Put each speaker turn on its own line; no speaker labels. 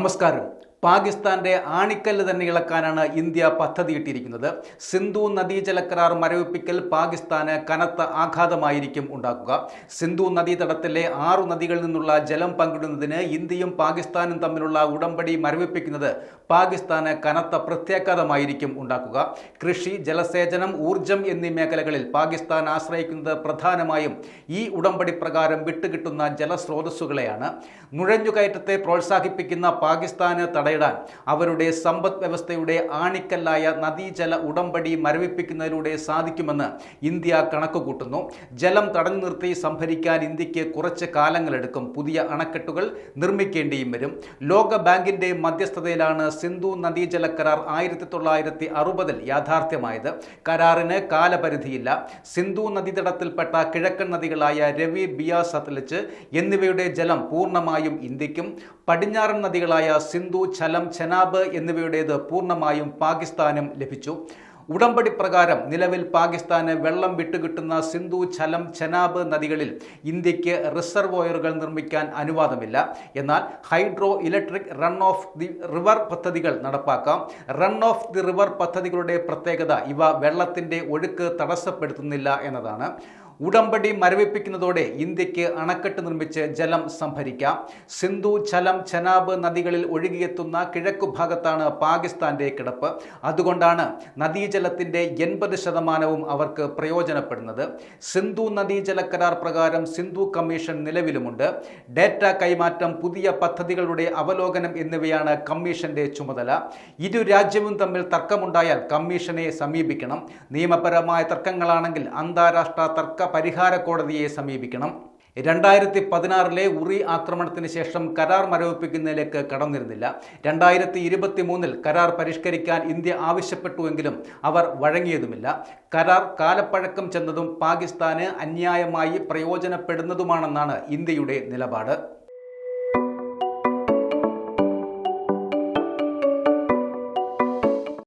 നമസ്കാരം. പാകിസ്ഥാന്റെ ആണിക്കല്ല് തന്നെ ഇളക്കാനാണ് ഇന്ത്യ പദ്ധതിയിട്ടിരിക്കുന്നത്. സിന്ധു നദീജല കരാർ മരവിപ്പിക്കൽ പാകിസ്ഥാന് കനത്ത ആഘാതമായിരിക്കും ഉണ്ടാക്കുക. സിന്ധു നദീതടത്തിലെ 6 നദികളിൽ നിന്നുള്ള ജലം പങ്കിടുന്നതിന് ഇന്ത്യയും പാകിസ്ഥാനും തമ്മിലുള്ള ഉടമ്പടി മരവിപ്പിക്കുന്നത് പാകിസ്ഥാന് കനത്ത പ്രത്യാഘാതമായിരിക്കും ഉണ്ടാക്കുക. കൃഷി, ജലസേചനം, ഊർജം എന്നീ മേഖലകളിൽ പാകിസ്ഥാൻ ആശ്രയിക്കുന്നത് പ്രധാനമായും ഈ ഉടമ്പടി പ്രകാരം വിട്ടുകിട്ടുന്ന ജലസ്രോതസ്സുകളെയാണ്. നുഴഞ്ഞുകയറ്റത്തെ പ്രോത്സാഹിപ്പിക്കുന്ന പാകിസ്ഥാന് തടയാൻ അവരുടെ സമ്പദ് വ്യവസ്ഥയുടെ ആണിക്കല്ലായ നദീജല ഉടമ്പടി മരവിപ്പിക്കുന്നതിലൂടെ സാധിക്കുമെന്ന് ഇന്ത്യ കണക്കുകൂട്ടുന്നു. ജലം തടഞ്ഞു നിർത്തി സംഭരിക്കാൻ ഇന്ത്യക്ക് കുറച്ച് കാലങ്ങളെടുക്കും. പുതിയ അണക്കെട്ടുകൾ നിർമ്മിക്കേണ്ടിയും വരും. ലോക ബാങ്കിന്റെ മധ്യസ്ഥതയിലാണ് സിന്ധു നദീജല കരാർ 1960 യാഥാർത്ഥ്യമായത്. കരാറിന് കാലപരിധിയില്ല. സിന്ധു നദീതടത്തിൽപ്പെട്ട കിഴക്കൻ നദികളായ രവി, ബിയാസ്, സത്ലജ് എന്നിവയുടെ ജലം പൂർണ്ണമായും ഇന്ത്യക്കും, പടിഞ്ഞാറൻ നദികളായ സിന്ധു, ഝലം, ചെനാബ് എന്നിവയുടേത് പൂർണ്ണമായും പാകിസ്ഥാനും ലഭിച്ചു. ഉടമ്പടി പ്രകാരം നിലവിൽ പാകിസ്ഥാന് വെള്ളം വിട്ടുകിട്ടുന്ന സിന്ധു, ഝലം, ചെനാബ് നദികളിൽ ഇന്ത്യക്ക് റിസർവോയറുകൾ നിർമ്മിക്കാൻ അനുവാദമില്ല. എന്നാൽ hydro electric run off the river പദ്ധതികൾ നടപ്പാക്കാം. റൺ ഓഫ് ദി റിവർ പദ്ധതികളുടെ പ്രത്യേകത ഇവ വെള്ളത്തിന്റെ ഒഴുക്ക് തടസ്സപ്പെടുത്തുന്നില്ല എന്നതാണ്. ഉടമ്പടി മരവിപ്പിക്കുന്നതോടെ ഇന്ത്യക്ക് അണക്കെട്ട് നിർമ്മിച്ച് ജലം സംഭരിക്കാം. സിന്ധു, ഝലം, ചെനാബ് നദികളിൽ ഒഴുകിയെത്തുന്ന കിഴക്കു ഭാഗത്താണ് പാകിസ്ഥാന്റെ കിടപ്പ്. അതുകൊണ്ടാണ് നദീജലത്തിന്റെ 80% അവർക്ക് പ്രയോജനപ്പെടുന്നത്. സിന്ധു നദീജല കരാർ പ്രകാരം സിന്ധു കമ്മീഷൻ നിലവിലുമുണ്ട്. ഡേറ്റ കൈമാറ്റം, പുതിയ പദ്ധതികളുടെ അവലോകനം എന്നിവയാണ് കമ്മീഷന്റെ ചുമതല. ഇരു രാജ്യവും തമ്മിൽ തർക്കമുണ്ടായാൽ കമ്മീഷനെ സമീപിക്കണം. നിയമപരമായ തർക്കങ്ങളാണെങ്കിൽ അന്താരാഷ്ട്ര തർക്ക പരിഹാര കോടതിയെ സമീപിക്കണം. 2016 ഉറി ആക്രമണത്തിന് ശേഷം കരാർ മരവിപ്പിക്കുന്നതിലേക്ക് കടന്നിരുന്നില്ല. 2023 കരാർ പരിഷ്കരിക്കാൻ ഇന്ത്യ ആവശ്യപ്പെട്ടുവെങ്കിലും അവർ വഴങ്ങിയതുമില്ല. കരാർ കാലപ്പഴക്കം ചെന്നതും പാകിസ്ഥാന് അന്യായമായി പ്രയോജനപ്പെടുന്നതുമാണെന്നാണ് ഇന്ത്യയുടെ നിലപാട്.